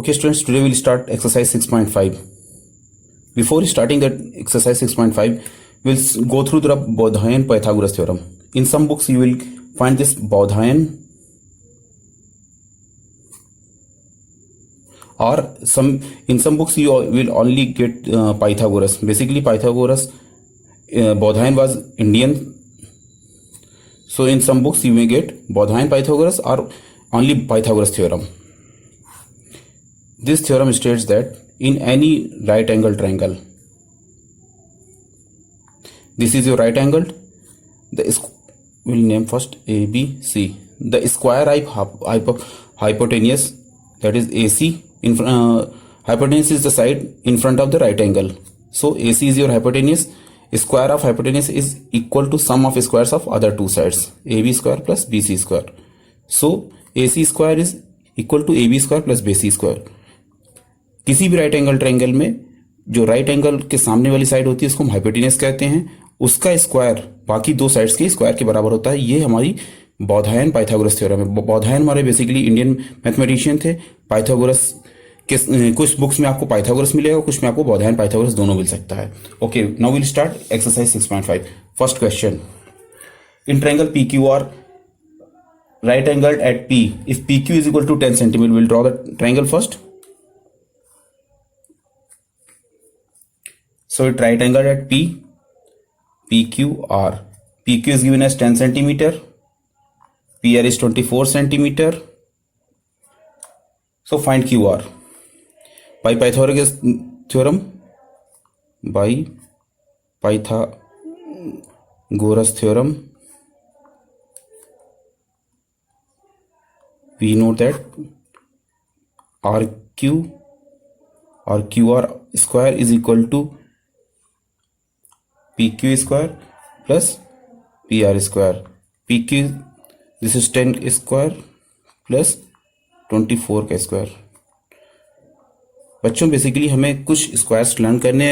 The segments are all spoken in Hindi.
Okay, students, today we'll start exercise 6.5. Before starting that exercise 6.5, we'll go through the Bodhayan Pythagoras theorem. In some books, you will find this Bodhayan, or in some books you will only get Pythagoras. Basically, Pythagoras, Bodhayan was Indian. So in some books you may get Bodhayan Pythagoras or only Pythagoras theorem. This theorem states that in any right angle triangle, this is your right angled, we'll name first A, B, C. The square hypotenuse, that is AC, hypotenuse is the side in front of the right angle. So AC is your hypotenuse. Square of hypotenuse is equal to sum of squares of other two sides, AB square plus BC square. So AC square is equal to AB square plus BC square. किसी भी राइट एंगल ट्रायंगल में जो राइट एंगल के सामने वाली साइड होती है उसको हम हाइपोटेन्यूज कहते हैं, उसका स्क्वायर बाकी दो साइड्स के स्क्वायर के बराबर होता है. ये हमारी बौधायन पाइथागोरस थ्योरम है. बौधायन हमारे बेसिकली इंडियन मैथमेटिशियन थे. पाइथागोरस के कुछ बुक्स में आपको पाइथागोरस मिलेगा, कुछ में आपको बौधायन पाइथागोरस दोनों मिल सकता है. Okay, now will start exercise 6.5. First question, in triangle P Q R right angled at P, if PQ is equal to 10 centimeter, we'll draw the triangle first. So it right angled at P, PQR. PQ is given as 10 centimeter, PR is 24 centimeter. So find QR by Pythagoras theorem. By Pythagoras theorem, we know that RQ or QR square is equal to PQ square plus PR square. PQ, this is 10 square plus 24 का स्क्वायर. बच्चों बेसिकली हमें कुछ स्क्वायर्स लर्न करने,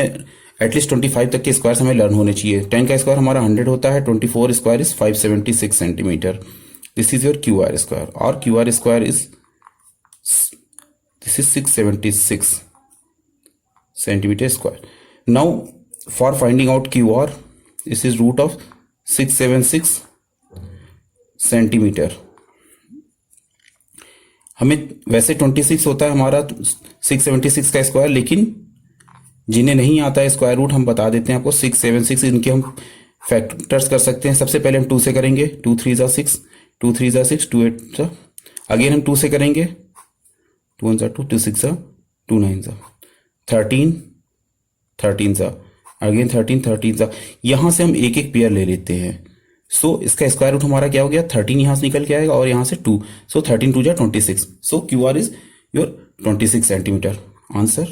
एटलीस्ट 25 तक के स्क्वायर्स हमें लर्न होने चाहिए. 10 का स्क्वायर हमारा 100 होता है. 24 square is 576 centimetre. This is your QR square, or QR square is, this is 676 centimeter square. Now for finding out QR, this is root of 676 centimeter. हमें वैसे 26 होता है हमारा 676 का स्क्वायर, लेकिन जिन्हें नहीं आता है स्क्वायर रूट हम बता देते हैं आपको. 676 इनके हम फैक्टर्स कर सकते हैं. सबसे पहले हम 2 से करेंगे. 2 3 जा 6, 2 3 जा 6, 2 8 जा. अगेन हम 2 से करेंगे. 2 1 जा 2, 2 6 जा 2 9 जा 13, 13 जा अगेन 13, 13 जा. यहां से हम एक एक पेयर ले लेते हैं. सो इसका स्क्वायर रूट हमारा क्या हो गया, 13 यहां से निकल के आएगा और यहां से 2. सो 13 2 जा 26. So Q R is your 26 centimetre. Answer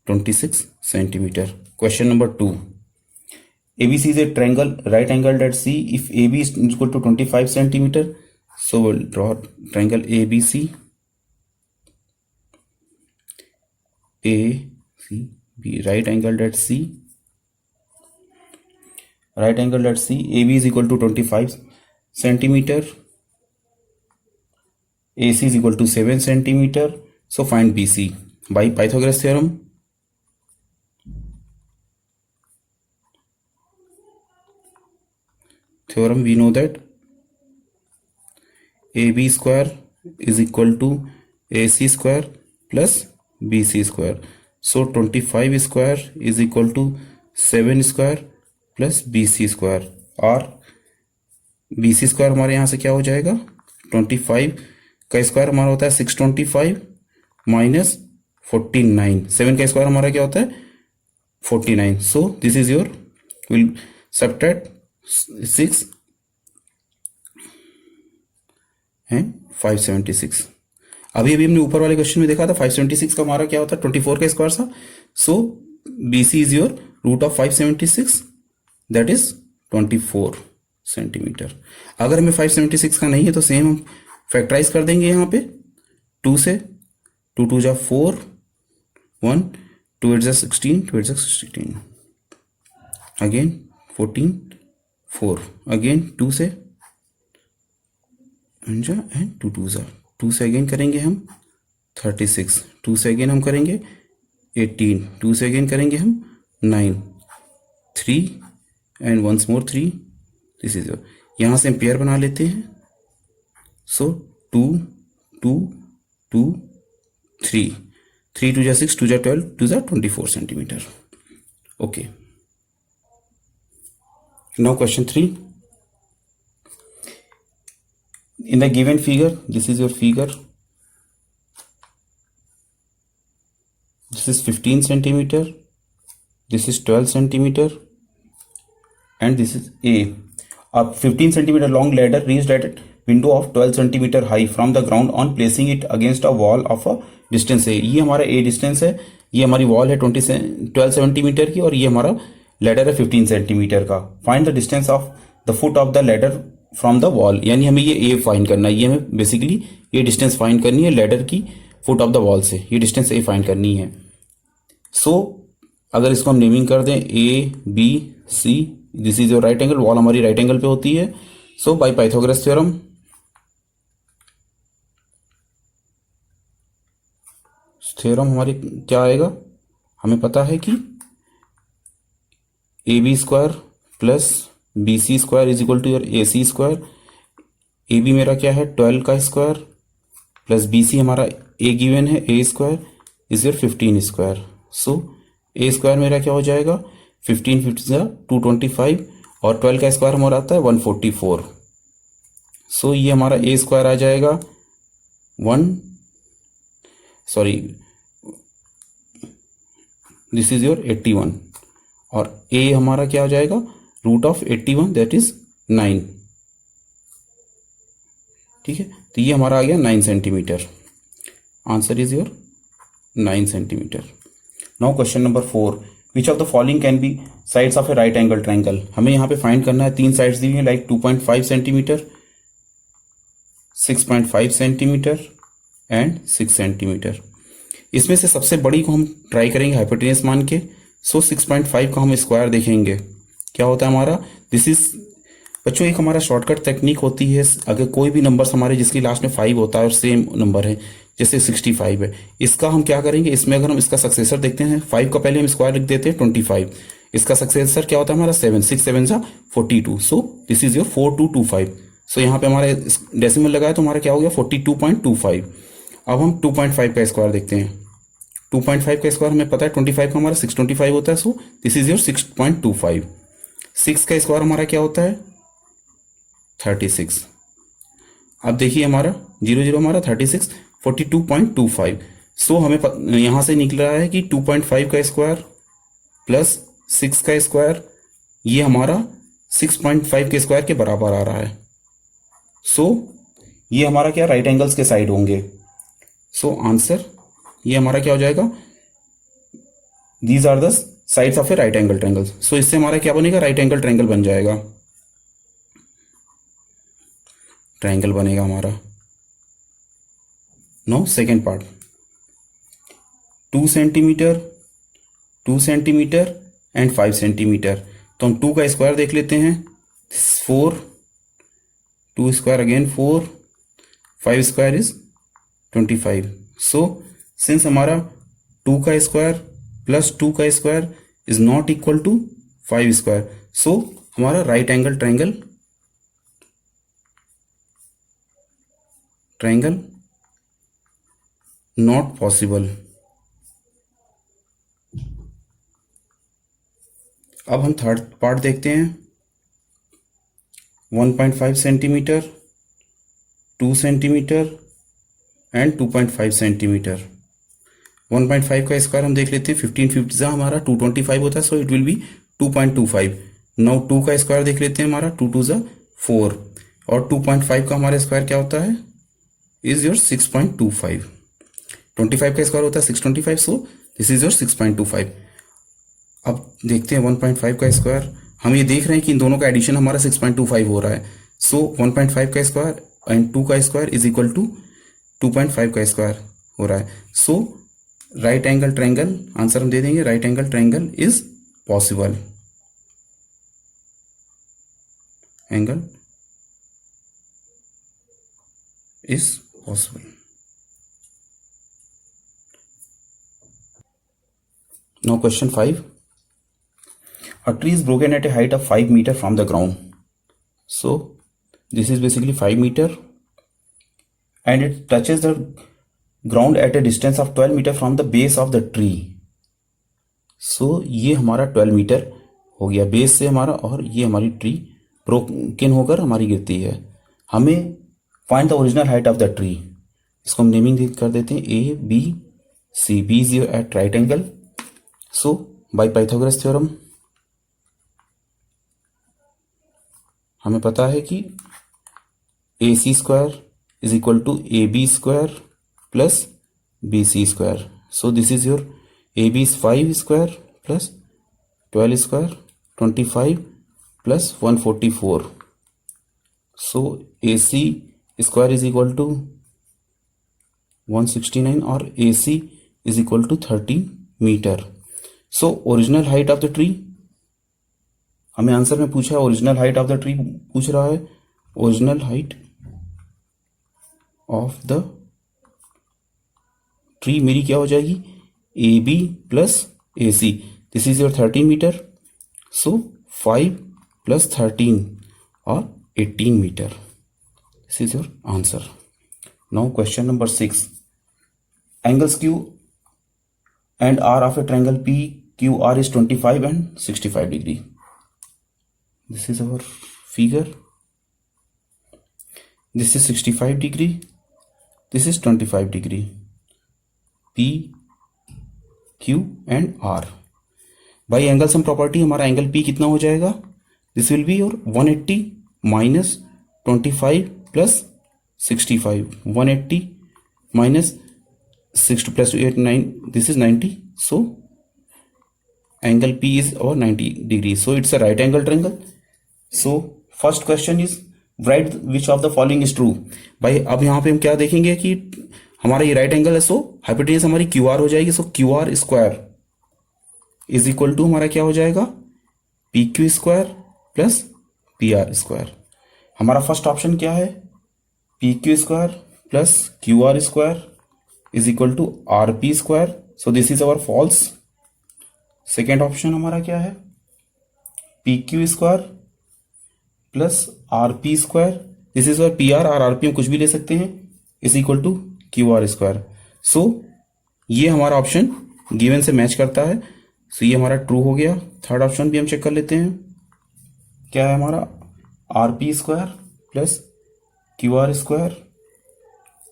26 centimeter. Question number 2. ABC is a triangle right angled at C. If AB is equal to 25 centimeter, so we'll draw triangle ABC. ACB right angled at C. Right angled at C. AB is equal to 25 centimeter. AC is equal to 7 centimeter. So find BC by Pythagoras theorem. Theorem, we know that AB square is equal to AC square plus BC square. So 25 square is equal to 7 square plus BC square. और BC square हमारे यहाँ से क्या हो जाएगा, 25 का स्क्वायर हमारा होता है 625 माइनस 49. 7 का स्क्वायर हमारा क्या होता है 49. So this is your, will subtract 6 and 576. अभी हमने ऊपर वाले क्वेश्चन में देखा था 576 का हमारा क्या होता है 24 का स्क्वायर था. So BC is your root of 576, that is 24 centimetre. अगर हमें 576 का नहीं है तो सेम हम फैक्टराइज कर देंगे यहाँ पे 2 से. 2 2 जा 4, 1 2 8 जा 16, 2 8 जा 16 अगेन 14 4 अगेन 2 से एंड 2 2 जा 2 से अगेन करेंगे हम 36, 2 से अगेन हम करेंगे 18, 2 से अगेन करेंगे हम 9, 3 and once more 3, this is your, यहाँ से हम पेयर बना लेते हैं। सो 2 2 2 3, 3 2 जा 6, 2 जा 12, 2 जा 24 centimetre. Okay, now question 3, in the given figure, this is your figure, this is 15 centimeter, this is 12 centimeter, and this is A. A 15 centimeter long ladder reached at a window of 12 centimeter high from the ground on placing it against a wall of a distance A. ये हमारा A डिस्टेंस है, ये हमारी वॉल है 12 सेंटीमीटर की, और ये हमारा लेडर है 15 सेंटीमीटर का। Find the distance of the foot of the ladder from the wall, यानी हमें ये A फाइंड करना है, ये हमें बेसिकली ये डिस्टेंस फाइंड करनी है लेडर की फुट ऑफ द वॉल से, ये डिस्टेंस A फाइंड करनी है। सो अगर इसको हम नेमिंग कर दें ABC, this is your right angle, wall हमारी राइट एंगल पे होती है। सो बाय पाइथागोरस थ्योरम हमारी क्या आएगा, हमें पता है कि AB square plus BC square is equal to your AC square. AB मेरा क्या है 12 का स्क्वायर, प्लस BC हमारा A गिवन है A square is your 15 square. So A square मेरा क्या हो जाएगा 15 15 225, और 12 का स्क्वायर हमारा आता है 144। सो ये हमारा A स्क्वायर आ जाएगा दिस इज योर 81, और A हमारा क्या हो जाएगा रूट ऑफ 81, दैट इज 9। ठीक है, तो ये हमारा आ गया 9 centimetre. Answer is your 9 centimetre. Now question number 4, which of the following can be sides of a right angle triangle. हमें यहाँ पे फाइंड करना है, 3 साइड्स दी हुई है, like 2.5 centimetre, 6.5 centimetre and 6 centimetre. इसमें से सबसे बड़ी को हम ट्राई करेंगे हाइपोटेनस मान के। सो 6.5 का हम स्क्वायर देखेंगे क्या होता है हमारा। दिस इज बच्चों एक हमारा शॉर्टकट टेक्निक होती है, अगर कोई भी नंबर्स हमारे जिसकी लास्ट में 5 होता है और सेम नंबर है, जैसे 65 है, इसका हम क्या करेंगे, इसमें अगर हम इसका सक्सेसर देखते हैं 5 का पहले हम स्क्वायर लिख देते हैं 25, इसका सक्सेसर क्या होता है हमारा 7, 6 7 जा 42। सो दिस इज योर 4225। सो यहाँ पे हमारे डेसिमल लगाया तो हमारा क्या हो गया 42.25। अब हम 2.5 का स्क्वायर देखते हैं, 2.5 का स्क्वायर हमें पता है 25 का हमारा 625 होता है। सो दिस इज योर 6.25। 6 का स्क्वायर हमारा क्या होता है 36। अब देखिए हमारा 0 हमारा 36, 42.25। सो हमें यहां से निकल रहा है कि 2.5 का स्क्वायर प्लस 6 का स्क्वायर ये हमारा 6.5 के स्क्वायर के बराबर आ रहा है। सो ये हमारा क्या राइट एंगल्स के साइड होंगे। सो आंसर ये हमारा क्या हो जाएगा, these are the sides of a right angle triangle. So इससे हमारा क्या बनेगा, राइट एंगल ट्रायंगल बन जाएगा, ट्रायंगल बनेगा हमारा। No second part, 2 centimetre 2 centimetre and 5 centimetre. तो हम 2 का स्क्वायर देख लेते हैं, 4, 2 square again 4, 5 square is 25। So since हमारा 2 का स्क्वायर प्लस 2 का square is not equal to 5 square, so हमारा right angle triangle not possible. अब हम थर्ड पार्ट देखते हैं, 1.5 सेंटीमीटर, 2 सेंटीमीटर एंड 2.5 सेंटीमीटर। 1.5 का स्क्वायर हम देख लेते हैं, 15 50 हमारा 225 होता है, so it will be 2.25। Now 2 का स्क्वायर देख लेते हैं हमारा 2 2 4, और 2.5 का हमारा स्क्वायर क्या होता है इज योर 6.25। 25 का स्क्वायर होता है 625, सो दिस इज योर 6.25। अब देखते हैं 1.5 का स्क्वायर, हम ये देख रहे हैं कि इन दोनों का एडिशन हमारा 6.25 हो रहा है। सो 1.5 का स्क्वायर एंड 2 का स्क्वायर इज इक्वल टू 2.5 का स्क्वायर हो रहा है। सो राइट एंगल ट्रायंगल, आंसर हम दे देंगे right angle triangle is possible, angle is possible. Now question 5. A tree is broken at a height of 5 meter from the ground. So this is basically 5 meter and it touches the ground at a distance of 12 meter from the base of the tree. So ये हमारा 12 मीटर हो गया बेस से हमारा, और ये हमारी ट्री ब्रोकन होकर हमारी गिरती है. हमें find the original height of the tree. इसको हम नेमिंग कर देते हैं A B C. B is at right angle. So by Pythagoras theorem हमें पता है कि A C square is equal to A B square plus B C square. So this is your A B is 5 square plus 12 square 25 plus 144. So A C square is equal to 169 और ए C is equal to 30 metre. So original height of the tree हमें आंसर में पूछा है. Original height of the tree पूछ रहा है. Original height of the tree मेरी क्या हो जाएगी, A B plus A C. This is your 13 metre. So 5 plus 13 और 18 metre. This is your answer. Now question number 6. Angles Q and R of a triangle PQR is 25 and 65 degree. This is our figure. This is 65 degree. This is 25 degree. P, Q and R. By angle sum property हमारा एंगल P कितना हो जाएगा. This will be your 180 minus 25 plus 65. 180 minus 6 plus 8 9. This is 90. So angle P is over 90 degrees. So it's a right angle triangle. So first question is write which of the following is true. भाई अब यहाँ पे हम क्या देखेंगे कि हमारा ये राइट एंगल है. सो हाइपोटेन्यूज हमारी क्यू आर हो जाएगी. So Q R square is equal to हमारा क्या हो जाएगा, P Q square plus P R square. हमारा फर्स्ट ऑप्शन क्या है, P Q square plus Q R square is equal to R P square. So this is our false. Second option हमारा क्या है, P Q square plus R P square. This is our P R और आर पी हम कुछ भी ले सकते हैं, is equal to Q R square. So ये हमारा ऑप्शन गिवन से मैच करता है. सो ये हमारा ट्रू हो गया. थर्ड ऑप्शन भी हम चेक कर लेते हैं. क्या है हमारा, R P square plus Q R square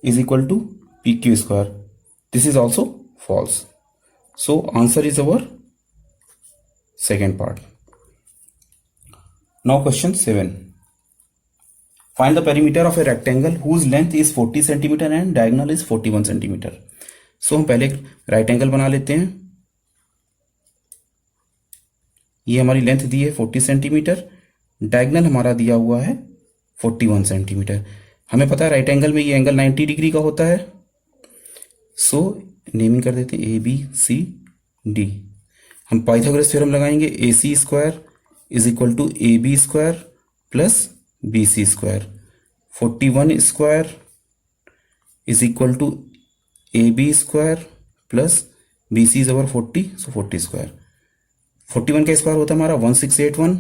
is equal to P Q square. This is also false. So answer is our second part. Now question 7. Find the perimeter of a rectangle whose length is 40 cm and diagonal is 41 cm. So हम पहले एक राइट एंगल बना लेते हैं. ये हमारी लेंथ दी है 40 सेंटीमीटर, डायगनल हमारा दिया हुआ है 41 सेंटीमीटर. हमें पता है राइट एंगल में ये एंगल 90 डिग्री का होता है. सो नेमिंग कर देते हैं ए बी सी डी. हम पाइथागोरस थ्योरम लगाएंगे. A C square is equal to A B square plus B C square. 41 square is equal to A B square plus B C is over 40. So 40 square. 41 का स्क्वायर होता है हमारा 1681.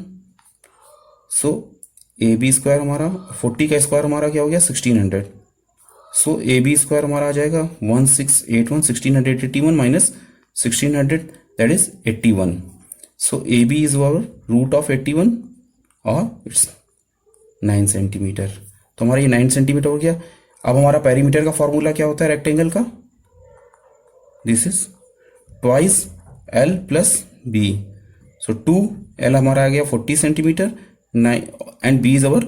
सो ए बी स्क्वायर हमारा 40 का स्क्वायर हमारा क्या हो गया 1600. सो ए बी स्क्वायर हमारा आ जाएगा 1681. 1681 minus 1600 that is 81. So A B is over root of 81 और इट्स 9 सेंटीमीटर. तो हमारा ये 9 सेंटीमीटर हो गया. अब हमारा पेरीमीटर का फॉर्मूला क्या होता है रेक्टेंगल का, this is twice L plus B. So 2L हमारा आ गया 40 centimetre and B is our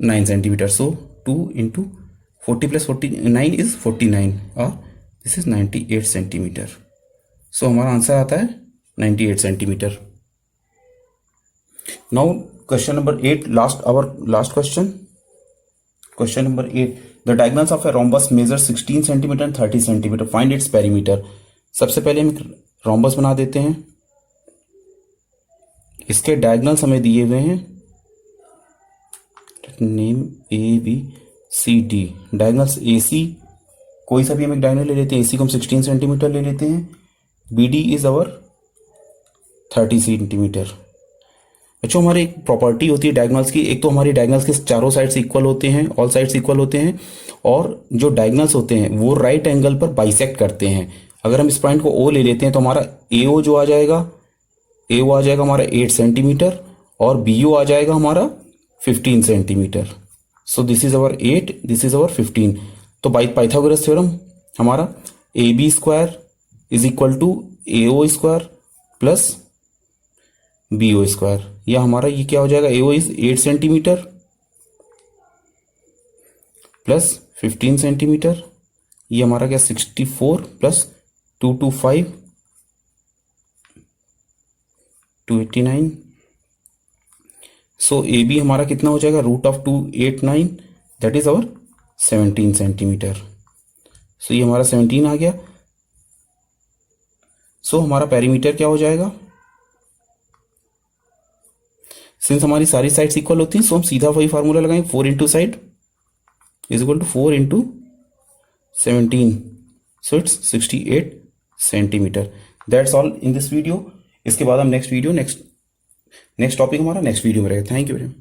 9 centimetre. So 2 into 40 plus 49 is 49 और दिस इज 98 सेंटीमीटर. सो हमारा आंसर आता है 98 centimetre. Now question number 8, our last question. Question number 8. The diagonals of a rhombus measure 16 cm and 30 cm. Find its perimeter. सबसे पहले हम rhombus बना देते हैं. इसके diagonals हमें दिए हुए हैं. Name A B C D. Diagonals AC कोई सा भी हम एक diagonal ले लेते हैं. AC को हम 16 cm ले लेते हैं. BD is our 30 centimetre. अच्छा, हमारी एक प्रॉपर्टी होती है डायगोनल्स की, एक तो हमारी डायगोनल्स के चारों साइड्स इक्वल होते हैं, ऑल साइड्स इक्वल होते हैं, और जो डायगोनल्स होते हैं वो राइट एंगल पर बाइसेक्ट करते हैं। अगर हम इस पॉइंट को ओ ले लेते हैं तो हमारा एओ जो आ जाएगा, एओ आ जाएगा हमारा 8 सेंटीमीटर और बीओ आ जाएगा हमारा 15 centimetre. So this is our 8, this is our 15। तो बाय पाइथागोरस थ्योरम हमारा A B square is equal to AO square plus BO square, या हमारा ये क्या हो जाएगा, AO is 8 centimetre plus 15 centimetre, ये हमारा क्या 64 प्लस 225 289। सो ए बी हमारा कितना हो जाएगा, root of 289, that is our 17 centimetre. So ये हमारा 17 आ गया। सो हमारा पेरीमीटर क्या हो जाएगा, सिंस हमारी सारी साइड्स इक्वल होती हैं, सो हम सीधा वही फार्मूला लगाएंगे, 4 into side is equal to 4 into 17, so it's 68 centimetre. That's all in this video. इसके बाद हम नेक्स्ट टॉपिक हमारा नेक्स्ट वीडियो में रहेगा। Thank you very much.